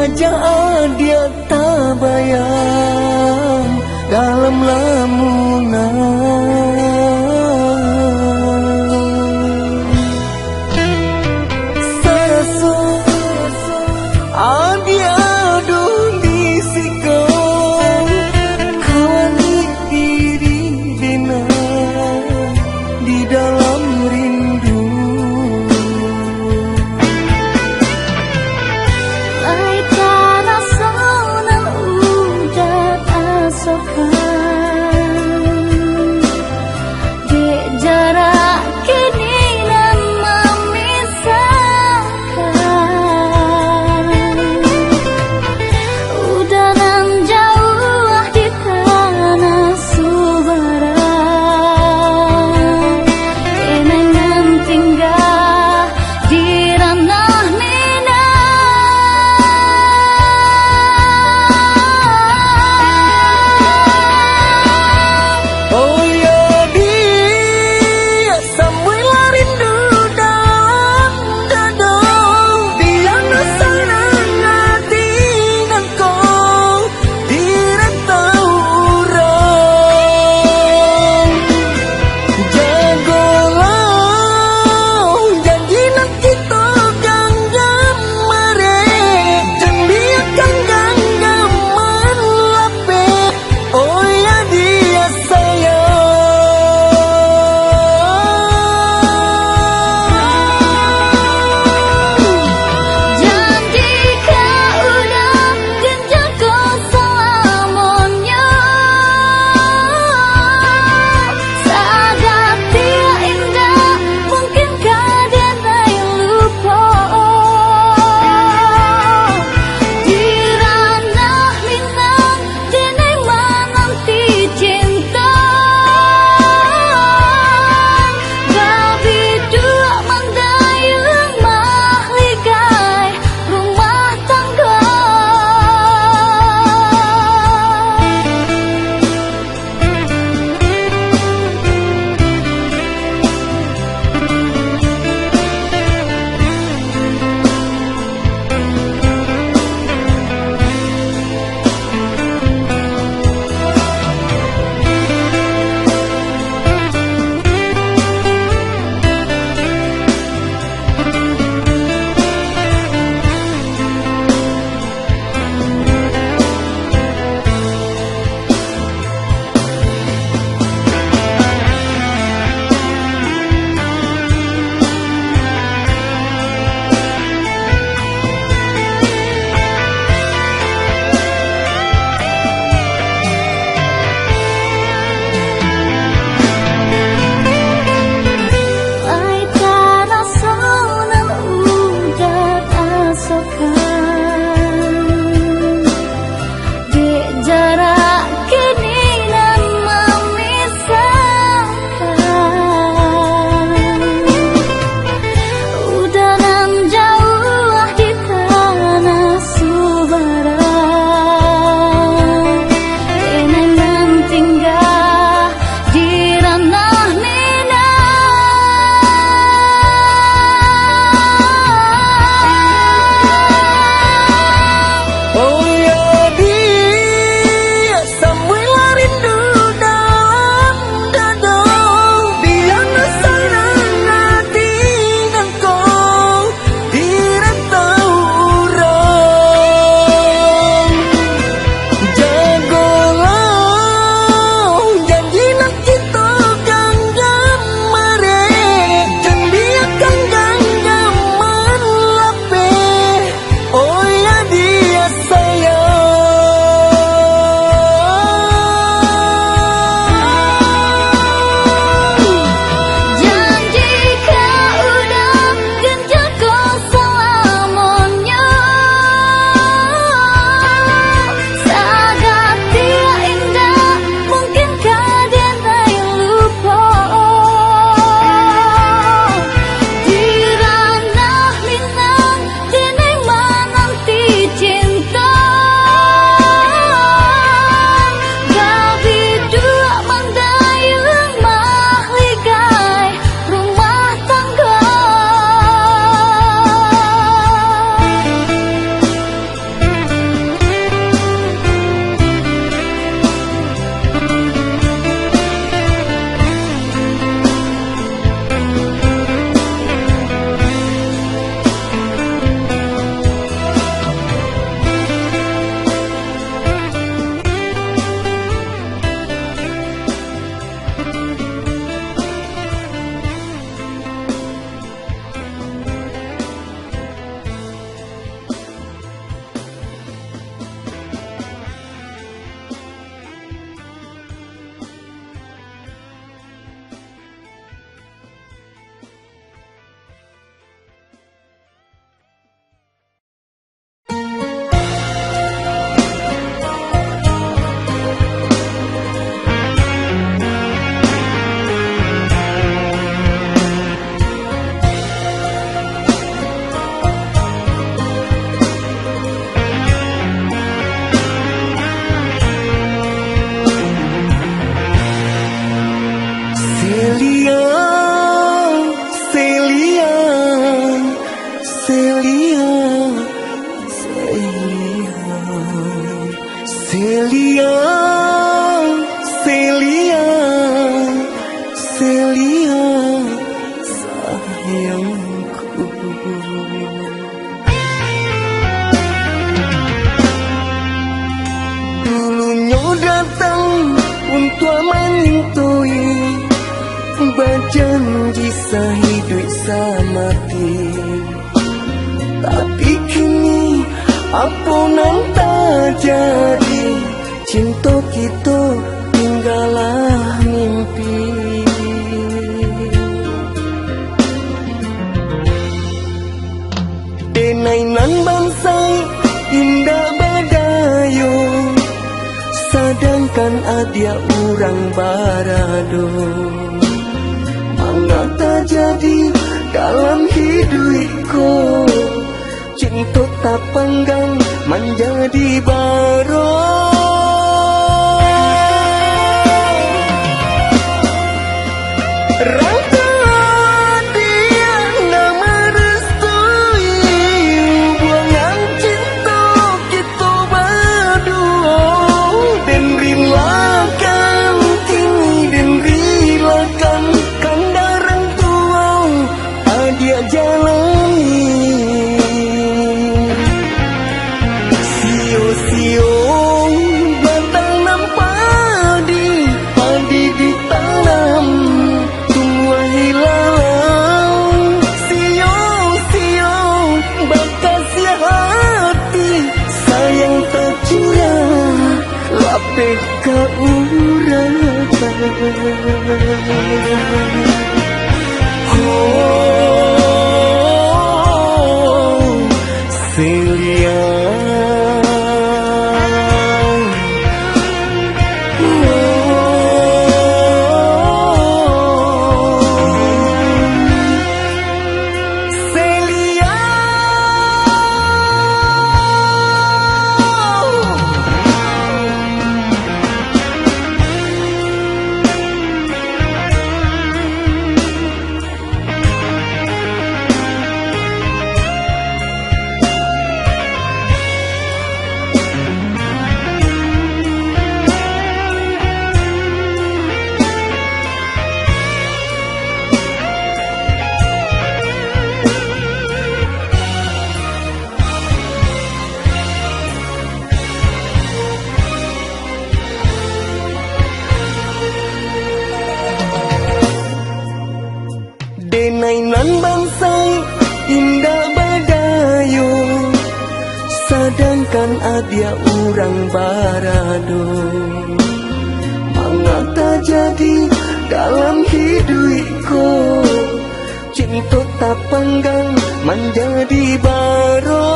Wajah dia tak bayang dalam lamunan. Serasa dia dong bisiko kawani diri dina di dalam rindu. Celia, Celia, Celia, sayangku. Dulunya datang untuk menintui, berjanji sehidup semati. Tapi kini apa nan tak jadi, cinta kita tinggallah mimpi. Denai nan bangsai indah badayo, sedangkan adia orang barado. Mengapa jadi dalam hidupku, cinta tak penggang menjadi baro. Rangka dia nama restui hubungan cinta kita berdua. Dan rilakan kini, dan rilakan kandaran tua adia jalani. Sio bertanam padi, padi ditanam tumbuh hilang. Sio berkasih hati, sayang tercurah lapeh ke urang. Oh, Celia. Denai nan bangsai indah badayo, sedangkan adia orang barado. Mengapa jadi dalam hidupku, cinta tak penggang menjadi baro.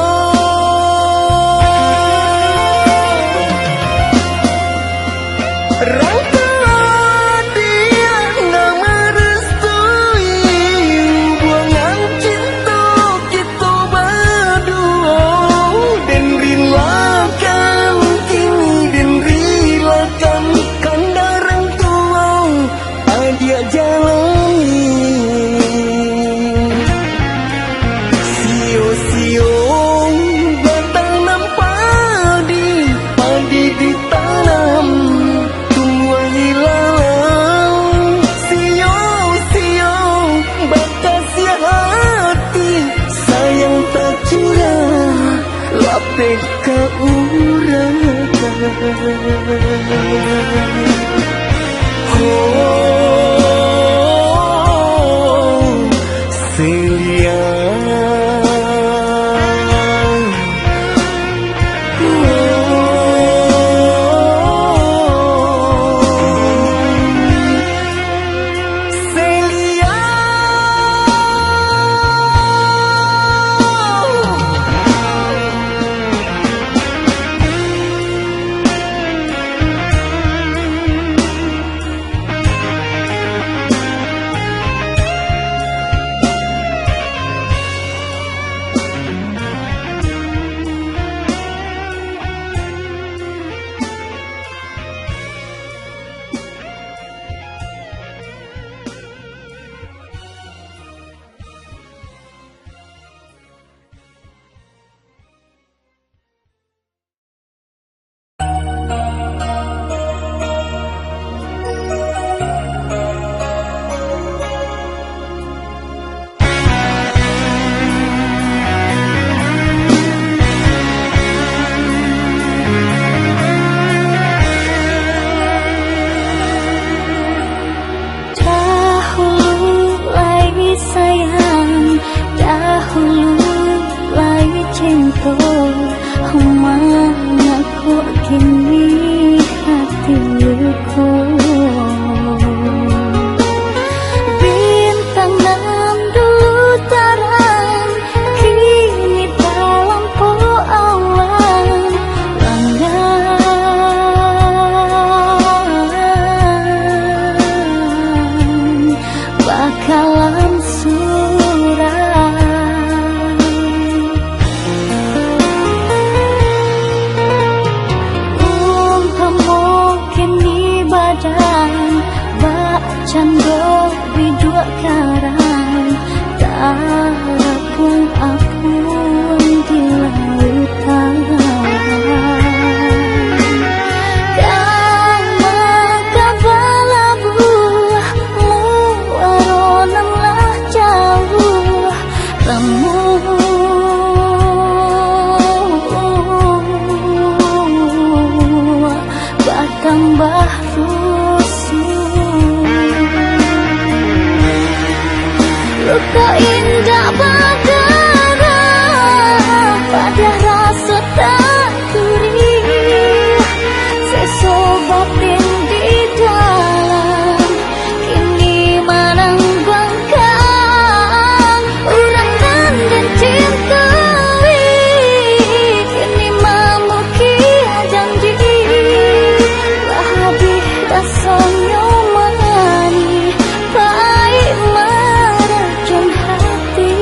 Rangka ke urang. Oh, Celia. cando bidua karang tapung apun di lautan. Tambah rusuh, luka indah berdarah pada rasa tak gurih, sesobatin di dalam kini mananggangkan urang dan cintai kini mamuki janji. Rasanya mani baik meracun hati.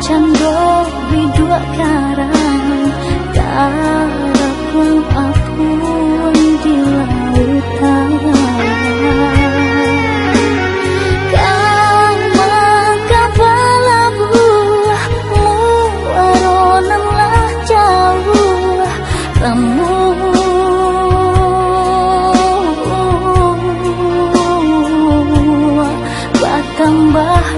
Cando bidua karang tapung apun di lautan. Kang makapalabu muaronan lah jauh kamu batambah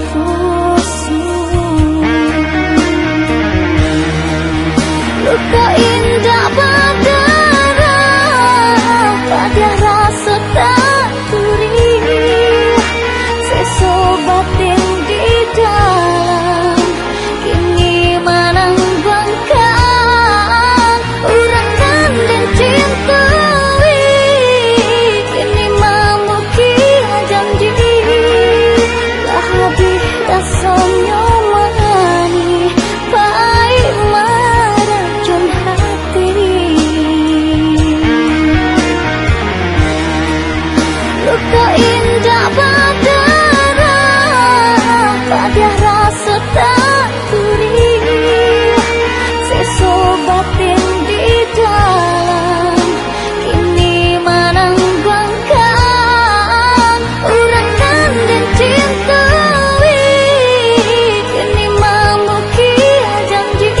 luka indah berdarah pada rasa tak gurih, sesobatin di dalam kini mananggangkan urang dan cintai kini mamuki janji. Lah habis rasanya mani baik meracun hati. Luka indah berdarah pada rasa tak gurih, sesobatin di dalam kini mananggangkan urang dan cintai kini mamuki janji.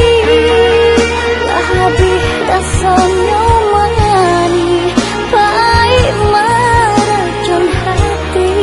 Lah habis rasanya mani baik meracun hati.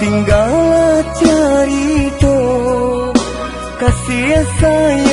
Tinggallah cerita kasih sayang